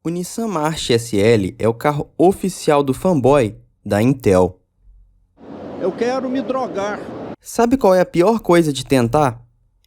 O Nissan March SL é o carro oficial do fanboy da Intel. Eu quero me drogar. Sabe qual é a pior coisa de tentar?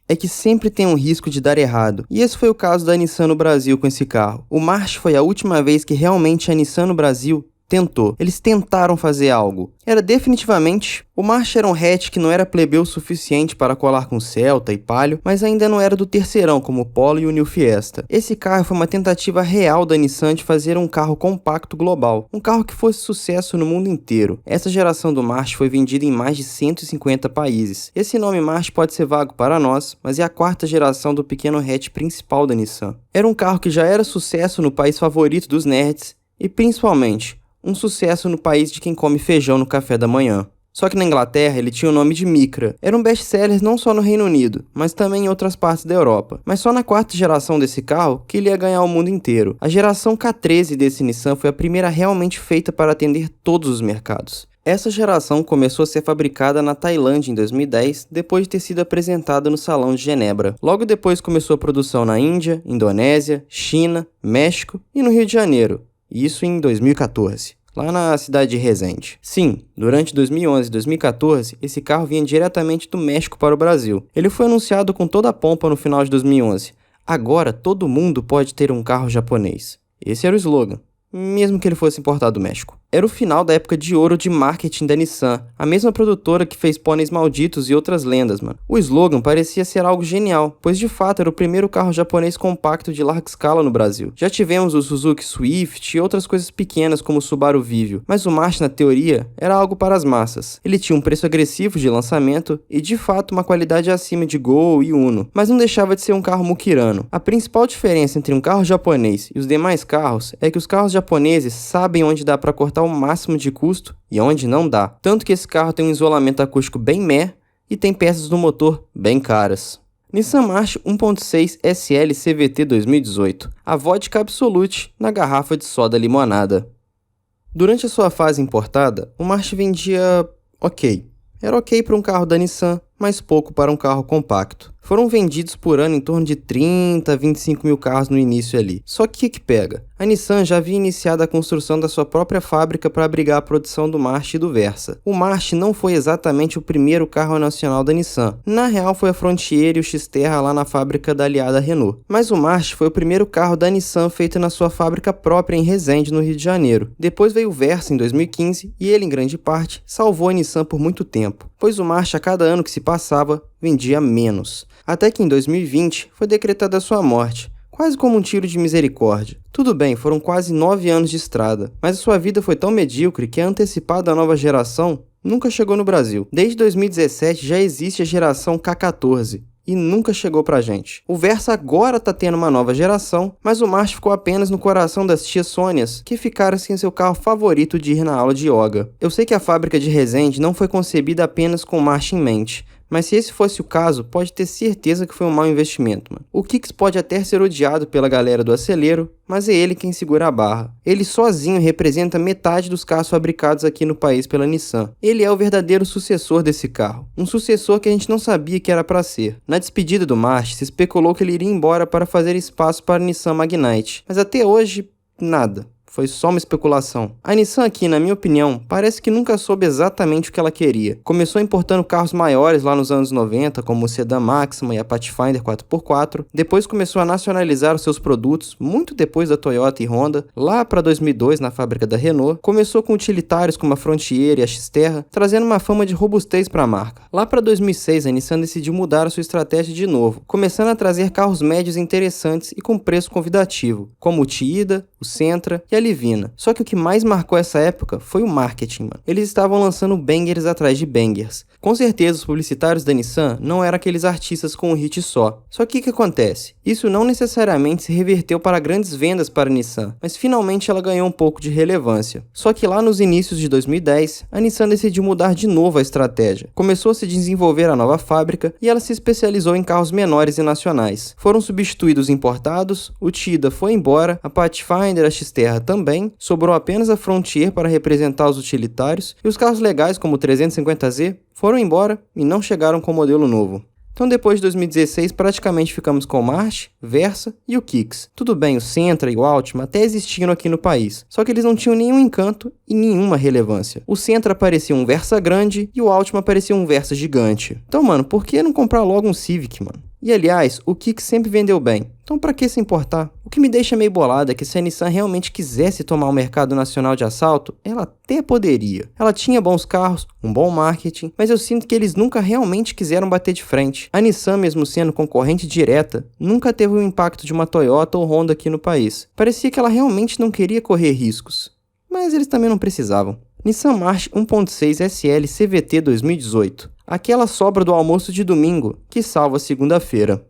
É que sempre tem um risco de dar errado. E esse foi o caso da Nissan no Brasil com esse carro. O March foi a última vez que realmente a Nissan no Brasil tentou. Eles tentaram fazer algo. Era definitivamente... O March era um hatch que não era plebeu o suficiente para colar com Celta e Palio, mas ainda não era do terceirão como o Polo e o New Fiesta. Esse carro foi uma tentativa real da Nissan de fazer um carro compacto global. Um carro que fosse sucesso no mundo inteiro. Essa geração do March foi vendida em mais de 150 países. Esse nome March pode ser vago para nós, mas é a quarta geração do pequeno hatch principal da Nissan. Era um carro que já era sucesso no país favorito dos nerds e, principalmente, um sucesso no país de quem come feijão no café da manhã. Só que na Inglaterra ele tinha o nome de Micra. Era um best-seller não só no Reino Unido, mas também em outras partes da Europa. Mas só na quarta geração desse carro que ele ia ganhar o mundo inteiro. A geração K13 desse Nissan foi a primeira realmente feita para atender todos os mercados. Essa geração começou a ser fabricada na Tailândia em 2010, depois de ter sido apresentada no Salão de Genebra. Logo depois começou a produção na Índia, Indonésia, China, México e no Rio de Janeiro. Isso em 2014. Lá na cidade de Resende. Sim, durante 2011 e 2014, esse carro vinha diretamente do México para o Brasil. Ele foi anunciado com toda a pompa no final de 2011. Agora, todo mundo pode ter um carro japonês. Esse era o slogan, mesmo que ele fosse importado do México. Era o final da época de ouro de marketing da Nissan, a mesma produtora que fez Pôneis Malditos e outras lendas, mano. O slogan parecia ser algo genial, pois de fato era o primeiro carro japonês compacto de larga escala no Brasil. Já tivemos o Suzuki Swift e outras coisas pequenas como o Subaru Vivio, mas o March na teoria era algo para as massas. Ele tinha um preço agressivo de lançamento e de fato uma qualidade acima de Gol e Uno, mas não deixava de ser um carro muquirano. A principal diferença entre um carro japonês e os demais carros é que os carros japoneses sabem onde dá para cortar o máximo de custo e onde não dá. Tanto que esse carro tem um isolamento acústico bem meh e tem peças do motor bem caras. Nissan March 1.6 SL CVT 2018. A vodka Absolute na garrafa de soda limonada. Durante a sua fase importada, o March vendia ok. Era ok para um carro da Nissan, mas pouco para um carro compacto. Foram vendidos por ano em torno de 30 a 25 mil carros no início ali. Só que o que pega? A Nissan já havia iniciado a construção da sua própria fábrica para abrigar a produção do March e do Versa. O March não foi exatamente o primeiro carro nacional da Nissan. Na real foi a Frontier e o Xterra lá na fábrica da aliada Renault. Mas o March foi o primeiro carro da Nissan feito na sua fábrica própria em Resende, no Rio de Janeiro. Depois veio o Versa em 2015 e ele, em grande parte, salvou a Nissan por muito tempo, pois o March a cada ano que se passava vendia menos. Até que em 2020 foi decretada a sua morte, quase como um tiro de misericórdia. Tudo bem, foram quase 9 anos de estrada, mas a sua vida foi tão medíocre que a antecipada nova geração nunca chegou no Brasil. Desde 2017 já existe a geração K14 e nunca chegou pra gente. O Versa agora tá tendo uma nova geração, mas o March ficou apenas no coração das tias Sônias, que ficaram sem seu carro favorito de ir na aula de yoga. Eu sei que a fábrica de Resende não foi concebida apenas com o March em mente, mas se esse fosse o caso, pode ter certeza que foi um mau investimento, mano. O Kicks pode até ser odiado pela galera do acelero, mas é ele quem segura a barra. Ele sozinho representa metade dos carros fabricados aqui no país pela Nissan. Ele é o verdadeiro sucessor desse carro. Um sucessor que a gente não sabia que era para ser. Na despedida do March, se especulou que ele iria embora para fazer espaço para a Nissan Magnite, mas até hoje, nada. Foi só uma especulação. A Nissan aqui, na minha opinião, parece que nunca soube exatamente o que ela queria. Começou importando carros maiores lá nos anos 90, como o Sedan Maxima e a Pathfinder 4x4. Depois começou a nacionalizar os seus produtos, muito depois da Toyota e Honda. Lá para 2002, na fábrica da Renault, começou com utilitários como a Frontier e a Xterra, trazendo uma fama de robustez para a marca. Lá para 2006, a Nissan decidiu mudar a sua estratégia de novo, começando a trazer carros médios interessantes e com preço convidativo, como o Tiida, o Sentra e a Livina. Só que o que mais marcou essa época foi o marketing, mano. Eles estavam lançando bangers atrás de bangers. Com certeza os publicitários da Nissan não eram aqueles artistas com um hit só. Só que o que acontece? Isso não necessariamente se reverteu para grandes vendas para a Nissan, mas finalmente ela ganhou um pouco de relevância. Só que lá nos inícios de 2010, a Nissan decidiu mudar de novo a estratégia. Começou a se desenvolver a nova fábrica e ela se especializou em carros menores e nacionais. Foram substituídos importados, o Tida foi embora, a Pathfinder, a Xterra também, sobrou apenas a Frontier para representar os utilitários e os carros legais como o 350Z foram embora e não chegaram com o modelo novo. Então depois de 2016 praticamente ficamos com o March, Versa e o Kicks. Tudo bem, o Sentra e o Altima até existiram aqui no país, só que eles não tinham nenhum encanto e nenhuma relevância. O Sentra parecia um Versa grande e o Altima parecia um Versa gigante. Então, mano, por que não comprar logo um Civic, mano? E aliás, o Kicks sempre vendeu bem, então pra que se importar? O que me deixa meio bolado é que se a Nissan realmente quisesse tomar o mercado nacional de assalto, ela até poderia. Ela tinha bons carros, um bom marketing, mas eu sinto que eles nunca realmente quiseram bater de frente. A Nissan, mesmo sendo concorrente direta, nunca teve o impacto de uma Toyota ou Honda aqui no país. Parecia que ela realmente não queria correr riscos, mas eles também não precisavam. Nissan March 1.6 SL CVT 2018. Aquela sobra do almoço de domingo que salva a segunda-feira.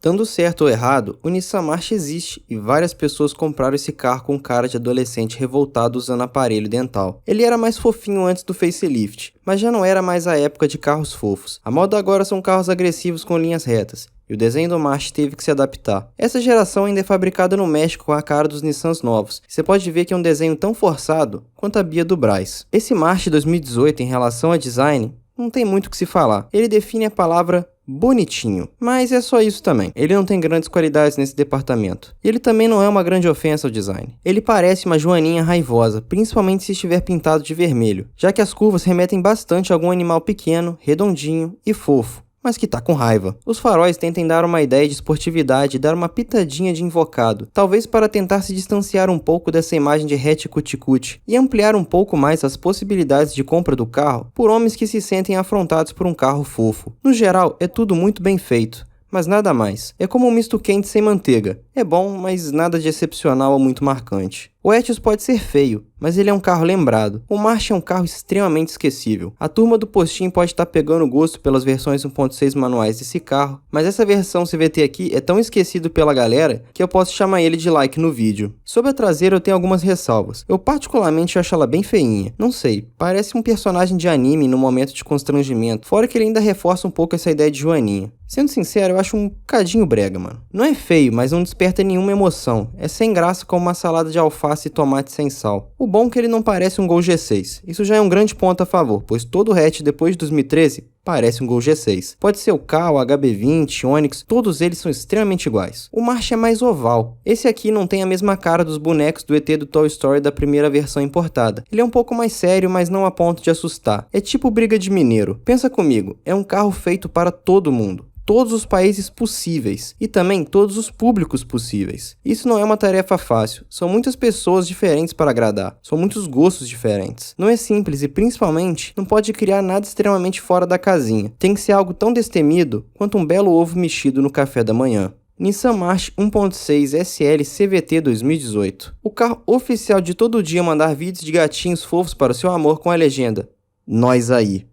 Dando certo ou errado, o Nissan March existe e várias pessoas compraram esse carro com cara de adolescente revoltado usando aparelho dental. Ele era mais fofinho antes do facelift, mas já não era mais a época de carros fofos. A moda agora são carros agressivos com linhas retas, e o desenho do March teve que se adaptar. Essa geração ainda é fabricada no México com a cara dos Nissans novos. Você pode ver que é um desenho tão forçado quanto a Bia do Brás. Esse March 2018 em relação a design, não tem muito o que se falar. Ele define a palavra bonitinho, mas é só isso também. Ele não tem grandes qualidades nesse departamento. E ele também não é uma grande ofensa ao design. Ele parece uma joaninha raivosa, principalmente se estiver pintado de vermelho, já que as curvas remetem bastante a algum animal pequeno, redondinho e fofo, mas que tá com raiva. Os faróis tentem dar uma ideia de esportividade e dar uma pitadinha de invocado, talvez para tentar se distanciar um pouco dessa imagem de hatch cuti-cuti e ampliar um pouco mais as possibilidades de compra do carro por homens que se sentem afrontados por um carro fofo. No geral, é tudo muito bem feito, mas nada mais. É como um misto quente sem manteiga. É bom, mas nada de excepcional ou muito marcante. O Etios pode ser feio, mas ele é um carro lembrado. O March é um carro extremamente esquecível. A turma do postinho pode estar pegando gosto pelas versões 1.6 manuais desse carro, mas essa versão CVT aqui é tão esquecido pela galera que eu posso chamar ele de like no vídeo. Sobre a traseira eu tenho algumas ressalvas. Eu particularmente acho ela bem feinha. Não sei, parece um personagem de anime no momento de constrangimento, fora que ele ainda reforça um pouco essa ideia de joaninha. Sendo sincero, eu acho um cadinho brega, mano. Não é feio, mas não desperta nenhuma emoção. É sem graça como uma salada de alface e tomate sem sal. O bom é que ele não parece um Gol G6. Isso já é um grande ponto a favor, pois todo hatch depois de 2013 parece um Gol G6. Pode ser o Ka, o HB20, Onix, todos eles são extremamente iguais. O March é mais oval. Esse aqui não tem a mesma cara dos bonecos do ET do Toy Story da primeira versão importada. Ele é um pouco mais sério, mas não a ponto de assustar. É tipo briga de mineiro. Pensa comigo, é um carro feito para todo mundo. Todos os países possíveis e também todos os públicos possíveis. Isso não é uma tarefa fácil, são muitas pessoas diferentes para agradar, são muitos gostos diferentes. Não é simples e principalmente não pode criar nada extremamente fora da casinha. Tem que ser algo tão destemido quanto um belo ovo mexido no café da manhã. Nissan March 1.6 SL CVT 2018. O carro oficial de todo dia mandar vídeos de gatinhos fofos para o seu amor com a legenda "Nós aí".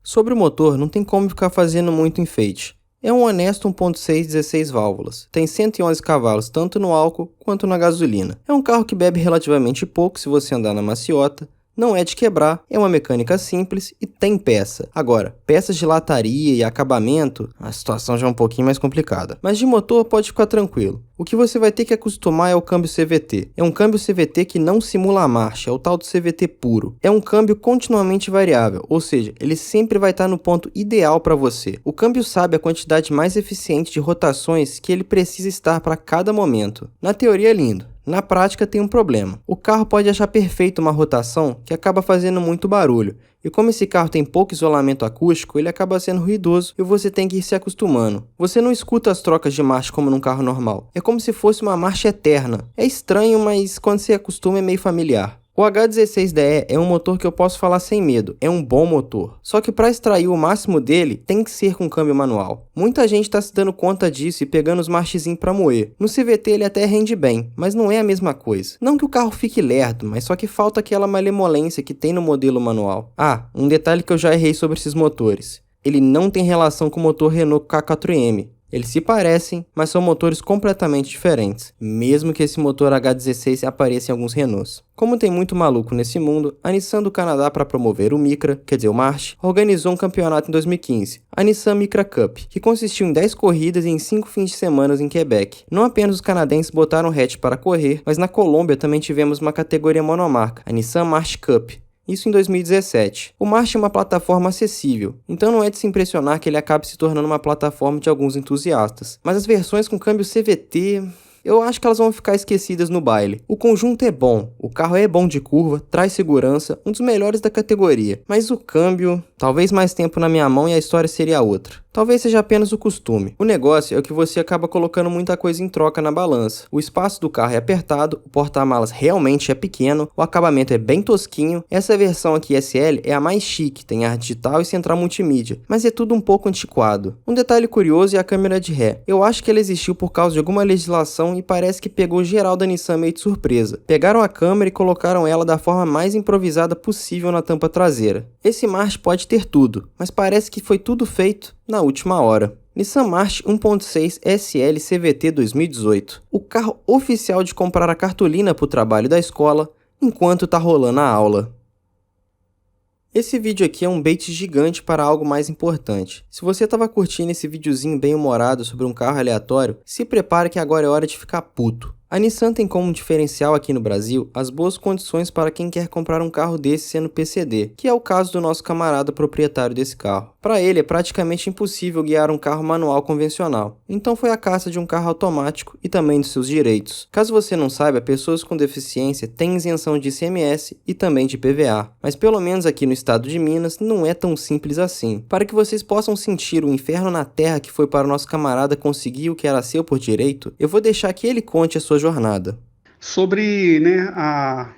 Sobre o motor, não tem como ficar fazendo muito enfeite. É um honesto 1.6 16 válvulas. Tem 111 cavalos tanto no álcool quanto na gasolina. É um carro que bebe relativamente pouco se você andar na maciota. Não é de quebrar, é uma mecânica simples e tem peça. Agora, peças de lataria e acabamento, a situação já é um pouquinho mais complicada. Mas de motor pode ficar tranquilo. O que você vai ter que acostumar é o câmbio CVT. É um câmbio CVT que não simula a marcha, é o tal do CVT puro. É um câmbio continuamente variável, ou seja, ele sempre vai estar no ponto ideal para você. O câmbio sabe a quantidade mais eficiente de rotações que ele precisa estar para cada momento. Na teoria é lindo. Na prática tem um problema. O carro pode achar perfeito uma rotação que acaba fazendo muito barulho. E como esse carro tem pouco isolamento acústico, ele acaba sendo ruidoso e você tem que ir se acostumando. Você não escuta as trocas de marcha como num carro normal. É como se fosse uma marcha eterna. É estranho, mas quando se acostuma é meio familiar. O H16DE é um motor que eu posso falar sem medo, é um bom motor. Só que para extrair o máximo dele, tem que ser com câmbio manual. Muita gente está se dando conta disso e pegando os marchezinhos para moer. No CVT ele até rende bem, mas não é a mesma coisa. Não que o carro fique lerdo, mas só que falta aquela malemolência que tem no modelo manual. Ah, um detalhe que eu já errei sobre esses motores. Ele não tem relação com o motor Renault K4M. Eles se parecem, mas são motores completamente diferentes, mesmo que esse motor H16 apareça em alguns Renaults. Como tem muito maluco nesse mundo, a Nissan do Canadá, para promover o Micra, quer dizer o March, organizou um campeonato em 2015, a Nissan Micra Cup, que consistiu em 10 corridas e em 5 fins de semana em Quebec. Não apenas os canadenses botaram hatch para correr, mas na Colômbia também tivemos uma categoria monomarca, a Nissan March Cup. Isso em 2017. O March é uma plataforma acessível, então não é de se impressionar que ele acabe se tornando uma plataforma de alguns entusiastas. Mas as versões com câmbio CVT... eu acho que elas vão ficar esquecidas no baile. O conjunto é bom, o carro é bom de curva, traz segurança, um dos melhores da categoria. Mas o câmbio, talvez mais tempo na minha mão e a história seria outra. Talvez seja apenas o costume. O negócio é que você acaba colocando muita coisa em troca na balança. O espaço do carro é apertado, o porta-malas realmente é pequeno, o acabamento é bem tosquinho. Essa versão aqui SL é a mais chique, tem ar digital e central multimídia, mas é tudo um pouco antiquado. Um detalhe curioso é a câmera de ré. Eu acho que ela existiu por causa de alguma legislação e parece que pegou geral da Nissan meio de surpresa. Pegaram a câmera e colocaram ela da forma mais improvisada possível na tampa traseira. Esse March pode ter tudo, mas parece que foi tudo feito na última hora. Nissan March 1.6 SL CVT 2018. O carro oficial de comprar a cartolina para o trabalho da escola enquanto tá rolando a aula. Esse vídeo aqui é um bait gigante para algo mais importante. Se você estava curtindo esse videozinho bem humorado sobre um carro aleatório, se prepare que agora é hora de ficar puto. A Nissan tem como diferencial aqui no Brasil as boas condições para quem quer comprar um carro desse sendo PCD, que é o caso do nosso camarada proprietário desse carro. Para ele é praticamente impossível guiar um carro manual convencional, então foi a caça de um carro automático e também de seus direitos. Caso você não saiba, pessoas com deficiência têm isenção de ICMS e também de IPVA, mas pelo menos aqui no estado de Minas não é tão simples assim. Para que vocês possam sentir o inferno na terra que foi para o nosso camarada conseguir o que era seu por direito, eu vou deixar que ele conte a sua jornada. Sobre, a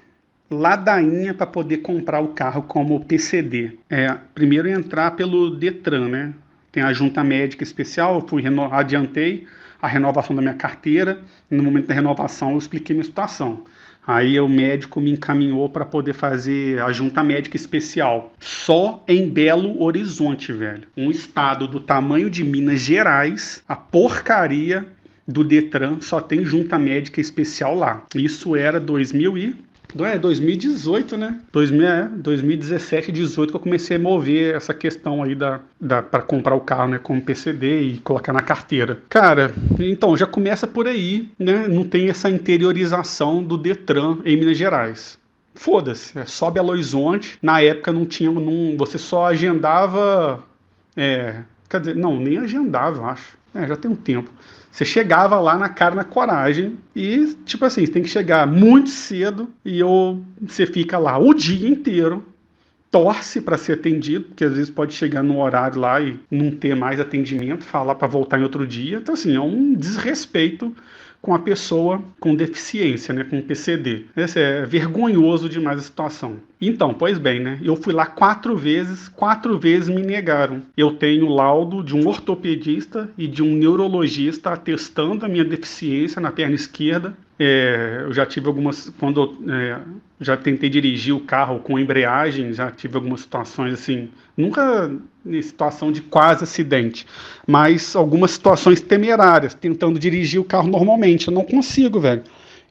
ladainha para poder comprar o carro como PCD. Primeiro entrar pelo Detran, né? Tem a junta médica especial, eu adiantei a renovação da minha carteira, e no momento da renovação eu expliquei minha situação. Aí o médico me encaminhou para poder fazer a junta médica especial. Só em Belo Horizonte, velho. Um estado do tamanho de Minas Gerais, a porcaria do Detran só tem junta médica especial lá. Isso era 2018, né? 2017, 2018 que eu comecei a mover essa questão aí para comprar o carro, né, como PCD e colocar na carteira. Cara, então já começa por aí, né? Não tem essa interiorização do Detran em Minas Gerais. Foda-se, é só Belo Horizonte. Na época você só agendava, quer dizer, não, nem agendava, eu acho. Já tem um tempo. Você chegava lá na cara, na coragem e, tipo assim, você tem que chegar muito cedo e você fica lá o dia inteiro, torce para ser atendido, porque às vezes pode chegar no horário lá e não ter mais atendimento, falar para voltar em outro dia. Então, assim, é um desrespeito com a pessoa com deficiência, né, com PCD. Esse é vergonhoso demais a situação. Então, pois bem, né, eu fui lá 4 vezes me negaram. Eu tenho laudo de um ortopedista e de um neurologista atestando a minha deficiência na perna esquerda. Eu já tive algumas, quando já tentei dirigir o carro com embreagem, já tive algumas situações assim, nunca em situação de quase acidente, mas algumas situações temerárias, tentando dirigir o carro normalmente. Eu não consigo, velho.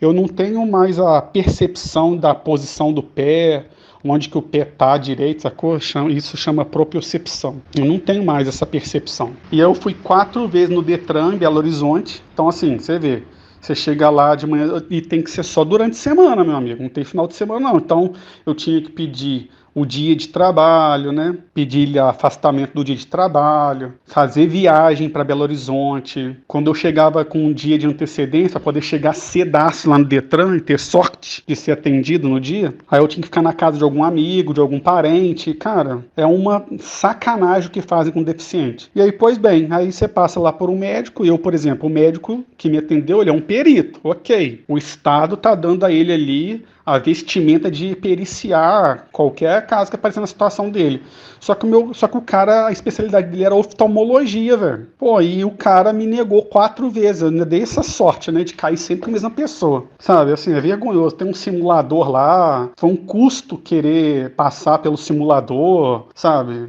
Eu não tenho mais a percepção da posição do pé, onde que o pé tá direito, sacou? Isso chama propriocepção. Eu não tenho mais essa percepção. E eu fui 4 vezes no Detran, em Belo Horizonte. Então, assim, você vê, você chega lá de manhã e tem que ser só durante a semana, meu amigo. Não tem final de semana, não. Então, eu tinha que pedir o dia de trabalho, né? Pedir afastamento do dia de trabalho, fazer viagem para Belo Horizonte. Quando eu chegava com um dia de antecedência, para poder chegar cedaço lá no Detran e ter sorte de ser atendido no dia, aí eu tinha que ficar na casa de algum amigo, de algum parente. Cara, é uma sacanagem o que fazem com deficiente. E aí, pois bem, aí você passa lá por um médico. Eu, por exemplo, o médico que me atendeu, ele é um perito. Ok, o Estado tá dando a ele ali a vestimenta de periciar qualquer caso que apareça na situação dele. Só que o cara, a especialidade dele era oftalmologia, velho. Pô, e o cara me negou 4 vezes. Eu dei essa sorte, né, de cair sempre com a mesma pessoa. Sabe, assim, é vergonhoso. Tem um simulador lá, foi um custo querer passar pelo simulador, sabe?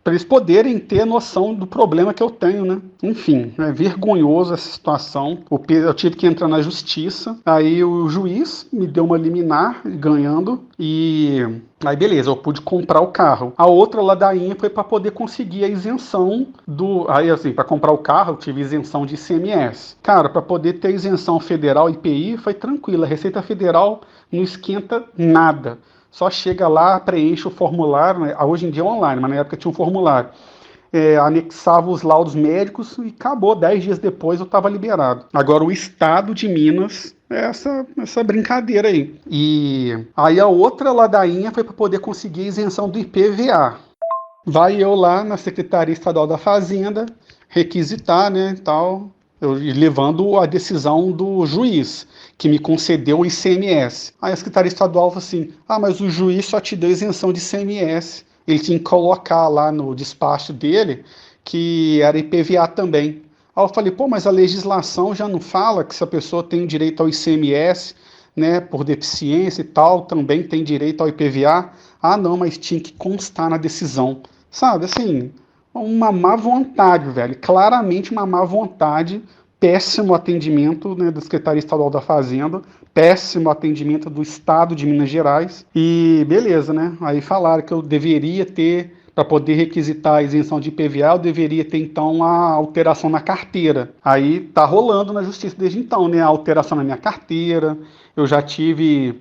Para eles poderem ter noção do problema que eu tenho, né? Enfim, é vergonhoso essa situação. Eu tive que entrar na justiça, aí o juiz me deu uma liminar, ganhando, e aí beleza, eu pude comprar o carro. A outra ladainha foi para poder conseguir a isenção Aí assim, para comprar o carro eu tive isenção de ICMS. Cara, para poder ter isenção federal IPI foi tranquilo, a Receita Federal não esquenta nada. só chega lá, preenche o formulário, né? Hoje em dia é online, mas na época tinha um formulário. Anexava os laudos médicos e acabou, 10 dias depois eu estava liberado. Agora o estado de Minas é essa brincadeira aí. E aí a outra ladainha foi para poder conseguir a isenção do IPVA. Vai eu lá na Secretaria Estadual da Fazenda requisitar, né, tal, eu levando a decisão do juiz que me concedeu o ICMS. Aí a Secretaria Estadual falou assim: mas o juiz só te deu isenção de ICMS. Ele tinha que colocar lá no despacho dele que era IPVA também. Aí eu falei: mas a legislação já não fala que se a pessoa tem direito ao ICMS, né, por deficiência e tal, também tem direito ao IPVA? Não, mas tinha que constar na decisão. Sabe, assim, uma má vontade, velho. Claramente uma má vontade. Péssimo atendimento, né, da Secretaria Estadual da Fazenda, péssimo atendimento do Estado de Minas Gerais. E beleza, né? Aí falaram que eu deveria ter, para poder requisitar a isenção de IPVA, eu deveria ter então a alteração na carteira. Aí tá rolando na justiça desde então, né? A alteração na minha carteira. Eu já tive.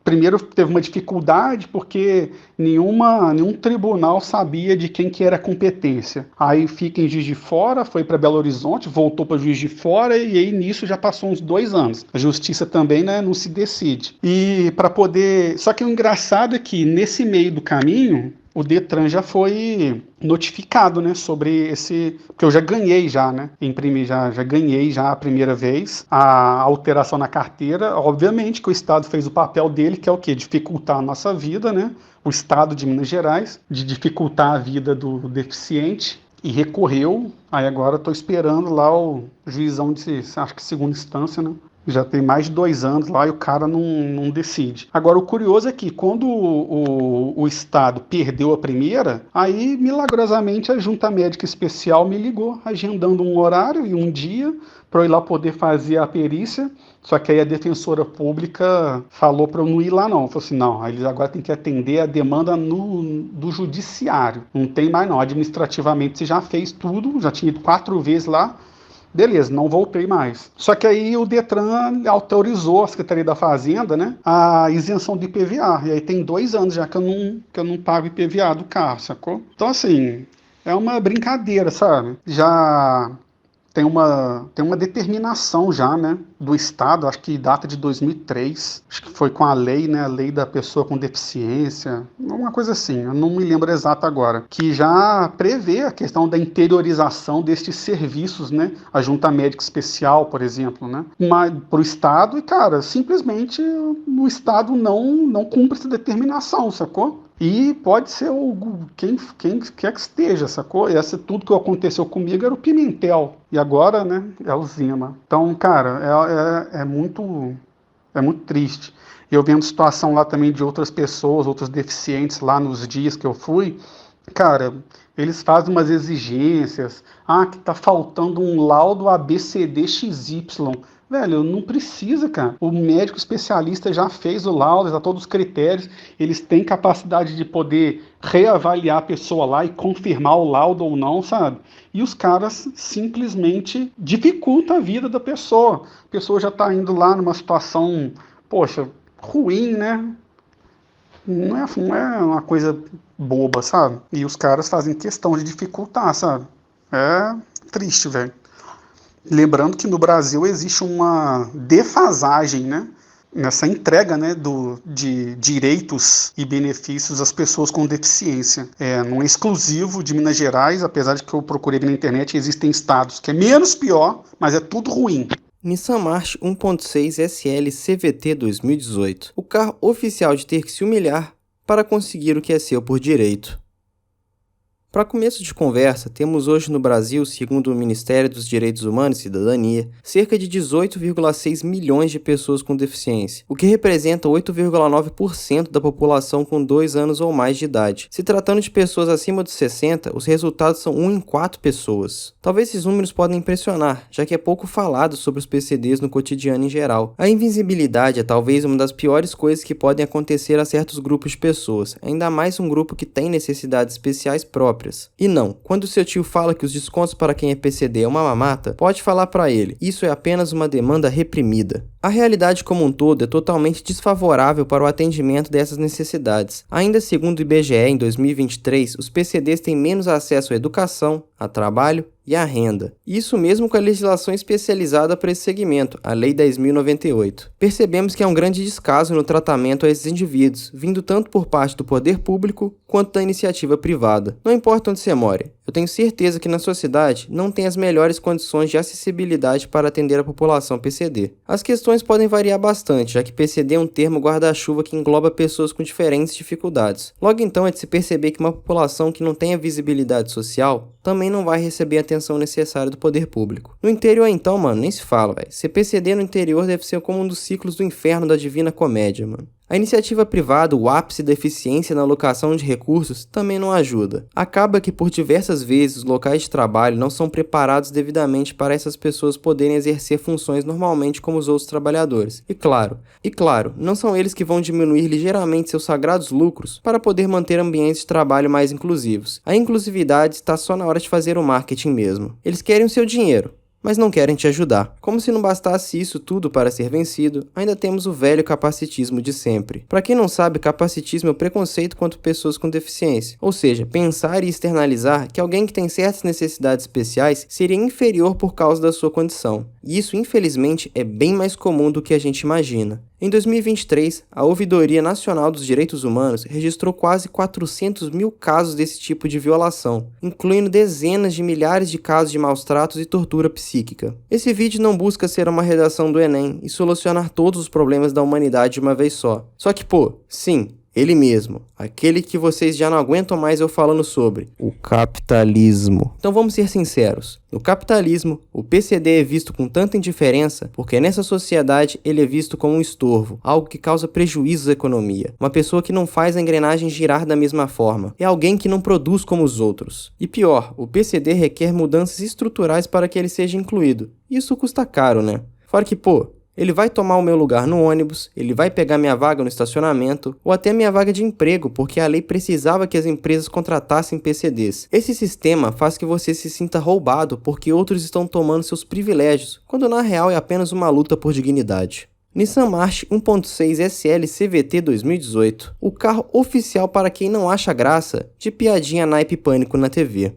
Primeiro teve uma dificuldade porque nenhum tribunal sabia de quem que era a competência. Aí fica em Juiz de Fora, foi para Belo Horizonte, voltou para Juiz de Fora e aí nisso já passou uns 2 anos. A justiça também, né, não se decide. E para poder... Só que o engraçado é que nesse meio do caminho, o Detran já foi notificado, né, sobre esse... Porque eu já ganhei já, né, imprimi, já ganhei já a primeira vez a alteração na carteira. Obviamente que o Estado fez o papel dele, que é o quê? Dificultar a nossa vida, né, o Estado de Minas Gerais, de dificultar a vida do deficiente, e recorreu. Aí agora estou esperando lá o juizão de, acho que segunda instância, né, já tem mais de 2 anos lá e o cara não decide. Agora, o curioso é que quando o Estado perdeu a primeira, aí, milagrosamente, a Junta Médica Especial me ligou, agendando um horário e um dia para eu ir lá poder fazer a perícia. Só que aí a defensora pública falou para eu não ir lá não. Falou assim: não, eles agora têm que atender a demanda do judiciário. Não tem mais não, administrativamente você já fez tudo, já tinha ido 4 vezes lá. Beleza, não voltei mais. Só que aí o Detran autorizou a Secretaria da Fazenda, né, a isenção do IPVA. E aí tem 2 anos já que eu não pago IPVA do carro, sacou? Então, assim, é uma brincadeira, sabe? Já tem uma determinação já, né, do Estado, acho que data de 2003, acho que foi com a lei, né, a lei da pessoa com deficiência, uma coisa assim, eu não me lembro exato agora, que já prevê a questão da interiorização destes serviços, né, a Junta Médica Especial, por exemplo, né, para o Estado. E, cara, simplesmente o Estado não cumpre essa determinação, sacou? E pode ser quem quer que esteja, sacou? E tudo que aconteceu comigo era o Pimentel. E agora, né, é o Zema. Então, cara, é muito triste. Eu vendo situação lá também de outras pessoas, outros deficientes lá nos dias que eu fui. Cara, eles fazem umas exigências. Que tá faltando um laudo ABCD XY. Velho, não precisa, cara. O médico especialista já fez o laudo, já todos os critérios. Eles têm capacidade de poder reavaliar a pessoa lá e confirmar o laudo ou não, sabe? E os caras simplesmente dificultam a vida da pessoa. A pessoa já tá indo lá numa situação, poxa, ruim, né? Não é uma coisa boba, sabe? E os caras fazem questão de dificultar, sabe? É triste, velho. Lembrando que no Brasil existe uma defasagem, né, nessa entrega, né, de direitos e benefícios às pessoas com deficiência. Não é exclusivo de Minas Gerais, apesar de que eu procurei na internet, existem estados que é menos pior, mas é tudo ruim. Nissan March 1.6 SL CVT 2018. O carro oficial de ter que se humilhar para conseguir o que é seu por direito. Para começo de conversa, temos hoje no Brasil, segundo o Ministério dos Direitos Humanos e Cidadania, cerca de 18,6 milhões de pessoas com deficiência, o que representa 8,9% da população com 2 anos ou mais de idade. Se tratando de pessoas acima dos 60, os resultados são 1 em 4 pessoas. Talvez esses números podem impressionar, já que é pouco falado sobre os PCDs no cotidiano em geral. A invisibilidade é talvez uma das piores coisas que podem acontecer a certos grupos de pessoas, ainda mais um grupo que tem necessidades especiais próprias, próprias. E não, quando seu tio fala que os descontos para quem é PCD é uma mamata, pode falar para ele, isso é apenas uma demanda reprimida. A realidade como um todo é totalmente desfavorável para o atendimento dessas necessidades. Ainda segundo o IBGE, em 2023, os PCDs têm menos acesso à educação, a trabalho e à renda. Isso mesmo com a legislação especializada para esse segmento, a Lei 10.098. Percebemos que há um grande descaso no tratamento a esses indivíduos, vindo tanto por parte do poder público quanto da iniciativa privada. Não importa onde você mora, eu tenho certeza que na sua cidade não tem as melhores condições de acessibilidade para atender a população PCD. As questões podem variar bastante, já que PCD é um termo guarda-chuva que engloba pessoas com diferentes dificuldades. Logo então é de se perceber que uma população que não tenha visibilidade social também não vai receber a atenção necessária do poder público. No interior então, mano, nem se fala, velho. Ser PCD no interior deve ser como um dos ciclos do inferno da Divina Comédia, mano. A iniciativa privada, o ápice da eficiência na alocação de recursos, também não ajuda. Acaba que por diversas vezes os locais de trabalho não são preparados devidamente para essas pessoas poderem exercer funções normalmente como os outros trabalhadores. E claro, não são eles que vão diminuir ligeiramente seus sagrados lucros para poder manter ambientes de trabalho mais inclusivos. A inclusividade está só na hora de fazer o marketing mesmo. Eles querem o seu dinheiro, mas não querem te ajudar. Como se não bastasse isso tudo para ser vencido, ainda temos o velho capacitismo de sempre. Para quem não sabe, capacitismo é o preconceito contra pessoas com deficiência, ou seja, pensar e externalizar que alguém que tem certas necessidades especiais seria inferior por causa da sua condição. E isso, infelizmente, é bem mais comum do que a gente imagina. Em 2023, a Ouvidoria Nacional dos Direitos Humanos registrou quase 400 mil casos desse tipo de violação, incluindo dezenas de milhares de casos de maus-tratos e tortura psíquica. Esse vídeo não busca ser uma redação do Enem e solucionar todos os problemas da humanidade de uma vez só. Só que, sim, ele mesmo, aquele que vocês já não aguentam mais eu falando sobre, o capitalismo. Então vamos ser sinceros, no capitalismo, o PCD é visto com tanta indiferença porque nessa sociedade ele é visto como um estorvo, algo que causa prejuízos à economia. Uma pessoa que não faz a engrenagem girar da mesma forma, é alguém que não produz como os outros. E pior, o PCD requer mudanças estruturais para que ele seja incluído. Isso custa caro, né? Fora que, ele vai tomar o meu lugar no ônibus, ele vai pegar minha vaga no estacionamento, ou até minha vaga de emprego, porque a lei precisava que as empresas contratassem PCDs. Esse sistema faz que você se sinta roubado porque outros estão tomando seus privilégios, quando na real é apenas uma luta por dignidade. Nissan March 1.6 SL CVT 2018, o carro oficial para quem não acha graça de piadinha naipe pânico na TV.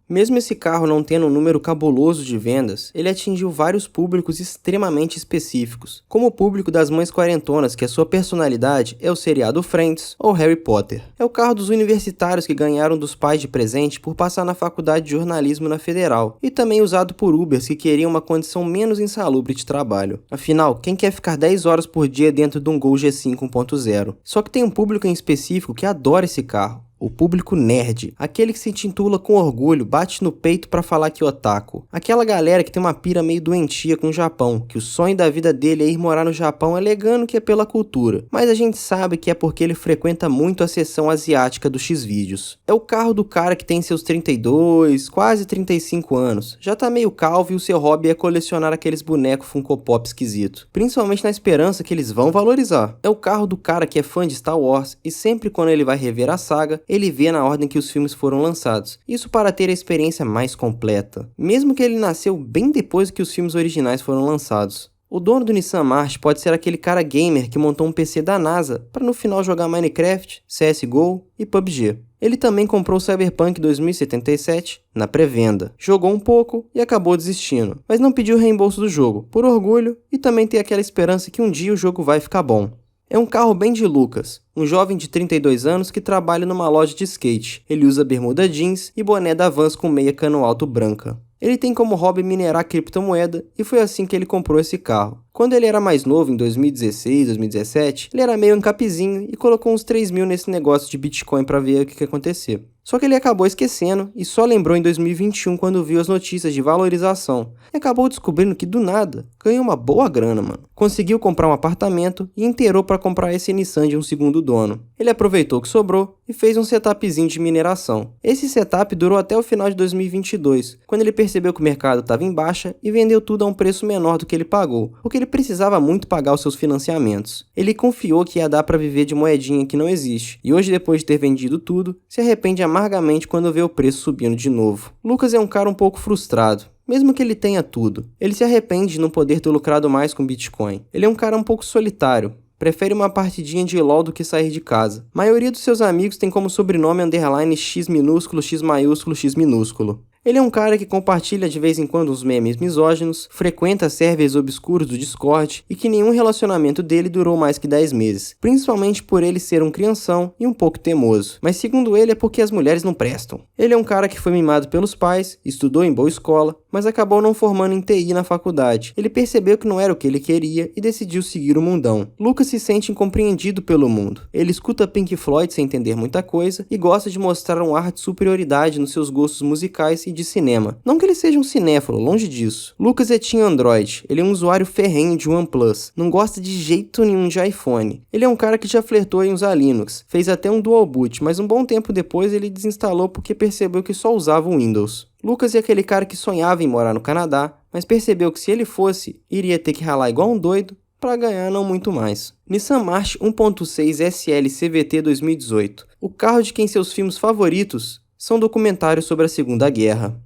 Mesmo esse carro não tendo um número cabuloso de vendas, ele atingiu vários públicos extremamente específicos, como o público das mães quarentonas que a sua personalidade é o seriado Friends ou Harry Potter. É o carro dos universitários que ganharam dos pais de presente por passar na faculdade de jornalismo na Federal, e também usado por Ubers que queriam uma condição menos insalubre de trabalho. Afinal, quem quer ficar 10 horas por dia dentro de um Gol G5 1.0? Só que tem um público em específico que adora esse carro. O público nerd, aquele que se intitula com orgulho, bate no peito pra falar que é otaku. Aquela galera que tem uma pira meio doentia com o Japão, que o sonho da vida dele é ir morar no Japão alegando que é pela cultura. Mas a gente sabe que é porque ele frequenta muito a seção asiática do Xvideos. É o carro do cara que tem seus 32, quase 35 anos. Já tá meio calvo e o seu hobby é colecionar aqueles bonecos Funko Pop esquisito. Principalmente na esperança que eles vão valorizar. É o carro do cara que é fã de Star Wars e sempre quando ele vai rever a saga, ele vê na ordem que os filmes foram lançados, isso para ter a experiência mais completa, mesmo que ele nasceu bem depois que os filmes originais foram lançados. O dono do Nissan March pode ser aquele cara gamer que montou um PC da NASA para no final jogar Minecraft, CSGO e PUBG. Ele também comprou o Cyberpunk 2077 na pré-venda, jogou um pouco e acabou desistindo, mas não pediu o reembolso do jogo, por orgulho e também tem aquela esperança que um dia o jogo vai ficar bom. É um carro bem de Lucas, um jovem de 32 anos que trabalha numa loja de skate. Ele usa bermuda jeans e boné da Vans com meia cano alto branca. Ele tem como hobby minerar criptomoeda e foi assim que ele comprou esse carro. Quando ele era mais novo, em 2016, 2017, ele era meio encapezinho e colocou uns 3 mil nesse negócio de Bitcoin para ver o que ia acontecer. Só que ele acabou esquecendo e só lembrou em 2021 quando viu as notícias de valorização. E acabou descobrindo que do nada ganhou uma boa grana, mano. Conseguiu comprar um apartamento e inteirou para comprar esse Nissan de um segundo dono. Ele aproveitou o que sobrou e fez um setupzinho de mineração. Esse setup durou até o final de 2022, quando ele percebeu que o mercado estava em baixa e vendeu tudo a um preço menor do que ele pagou, porque ele precisava muito pagar os seus financiamentos. Ele confiou que ia dar para viver de moedinha que não existe, e hoje, depois de ter vendido tudo, se arrepende amargamente quando vê o preço subindo de novo. Lucas é um cara um pouco frustrado. Mesmo que ele tenha tudo, ele se arrepende de não poder ter lucrado mais com Bitcoin. Ele é um cara um pouco solitário. Prefere uma partidinha de LOL do que sair de casa. A maioria dos seus amigos tem como sobrenome underline X minúsculo, X maiúsculo, X minúsculo. Ele é um cara que compartilha de vez em quando uns memes misóginos, frequenta servers obscuros do Discord e que nenhum relacionamento dele durou mais que 10 meses, principalmente por ele ser um crianção e um pouco teimoso. Mas segundo ele é porque as mulheres não prestam. Ele é um cara que foi mimado pelos pais, estudou em boa escola, mas acabou não formando em TI na faculdade. Ele percebeu que não era o que ele queria e decidiu seguir o mundão. Lucas se sente incompreendido pelo mundo. Ele escuta Pink Floyd sem entender muita coisa e gosta de mostrar um ar de superioridade nos seus gostos musicais e de cinema. Não que ele seja um cinéfilo, longe disso. Lucas é team Android, ele é um usuário ferrenho de OnePlus, não gosta de jeito nenhum de iPhone. Ele é um cara que já flertou em usar Linux, fez até um dual boot, mas um bom tempo depois ele desinstalou porque percebeu que só usava o Windows. Lucas é aquele cara que sonhava em morar no Canadá, mas percebeu que se ele fosse, iria ter que ralar igual um doido para ganhar não muito mais. Nissan March 1.6 SL CVT 2018, o carro de quem seus filmes favoritos são documentários sobre a Segunda Guerra.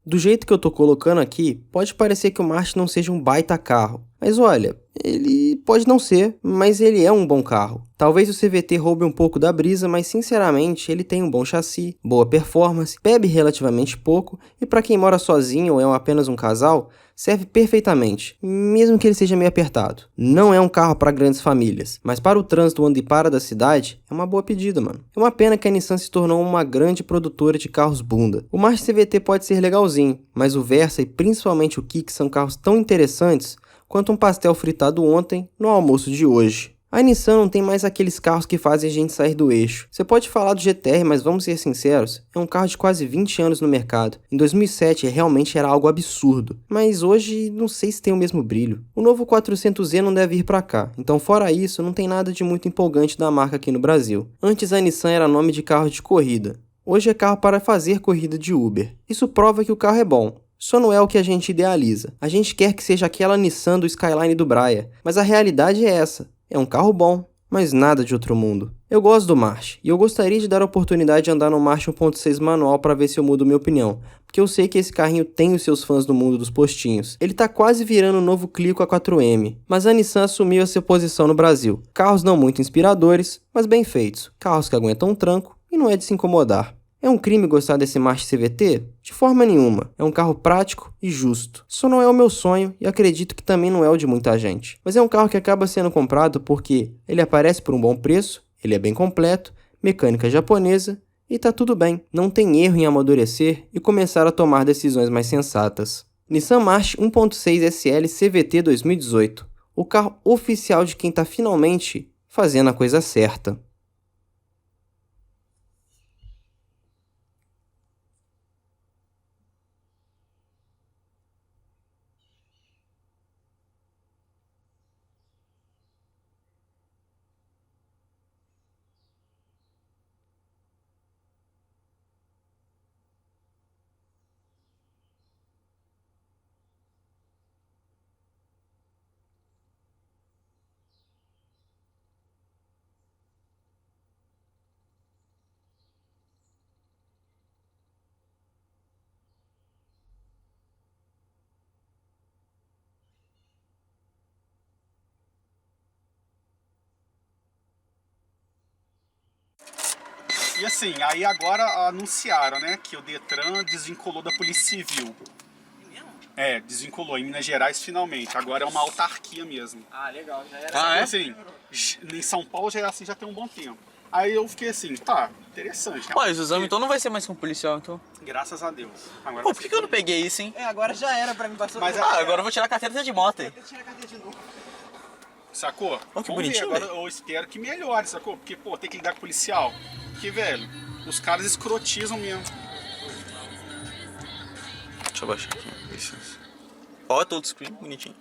Do jeito que eu tô colocando aqui, pode parecer que o March não seja um baita carro, mas olha, ele pode não ser, mas ele é um bom carro. Talvez o CVT roube um pouco da brisa, mas sinceramente ele tem um bom chassi, boa performance, bebe relativamente pouco e para quem mora sozinho ou é apenas um casal, serve perfeitamente, mesmo que ele seja meio apertado. Não é um carro para grandes famílias, mas para o trânsito onde para da cidade, é uma boa pedida, mano. É uma pena que a Nissan se tornou uma grande produtora de carros bunda. O March CVT pode ser legalzinho, mas o Versa e principalmente o Kicks são carros tão interessantes quanto um pastel fritado ontem no almoço de hoje. A Nissan não tem mais aqueles carros que fazem a gente sair do eixo. Você pode falar do GT-R, mas vamos ser sinceros, é um carro de quase 20 anos no mercado. Em 2007 realmente era algo absurdo, mas hoje não sei se tem o mesmo brilho. O novo 400Z não deve ir pra cá, então fora isso não tem nada de muito empolgante da marca aqui no Brasil. Antes a Nissan era nome de carro de corrida, hoje é carro para fazer corrida de Uber. Isso prova que o carro é bom. Só não é o que a gente idealiza. A gente quer que seja aquela Nissan do Skyline do Braia, mas a realidade é essa. É um carro bom, mas nada de outro mundo. Eu gosto do March, e eu gostaria de dar a oportunidade de andar no March 1.6 manual para ver se eu mudo minha opinião, porque eu sei que esse carrinho tem os seus fãs no mundo dos postinhos. Ele tá quase virando um novo Clio com a 4M, mas a Nissan assumiu a sua posição no Brasil. Carros não muito inspiradores, mas bem feitos. Carros que aguentam um tranco e não é de se incomodar. É um crime gostar desse March CVT? De forma nenhuma. É um carro prático e justo. Só não é o meu sonho e acredito que também não é o de muita gente. Mas é um carro que acaba sendo comprado porque ele aparece por um bom preço, ele é bem completo, mecânica japonesa e tá tudo bem. Não tem erro em amadurecer e começar a tomar decisões mais sensatas. Nissan March 1.6 SL CVT 2018. O carro oficial de quem tá finalmente fazendo a coisa certa. E assim, aí agora anunciaram, né, que o Detran desvinculou da Polícia Civil. É, desvinculou em Minas Gerais finalmente. Agora é uma autarquia mesmo. Ah, legal, já era. Ah, é? Assim, em São Paulo já é assim, já tem um bom tempo. Aí eu fiquei assim, tá, interessante. Pô, o exame então não vai ser mais com policial, então. Graças a Deus. Agora Pô, por que eu não peguei isso, hein? É, agora já era pra mim passar. Mas agora eu vou tirar a carteira de moto aí. Eu tirar a carteira de novo. Sacou? Oh, que Vamos ver, bonitinho, agora eu espero que melhore, sacou? Porque, pô, tem que lidar com policial. Porque, velho, os caras escrotizam mesmo. Deixa eu baixar aqui, licença. Ó, todo screen, bonitinho.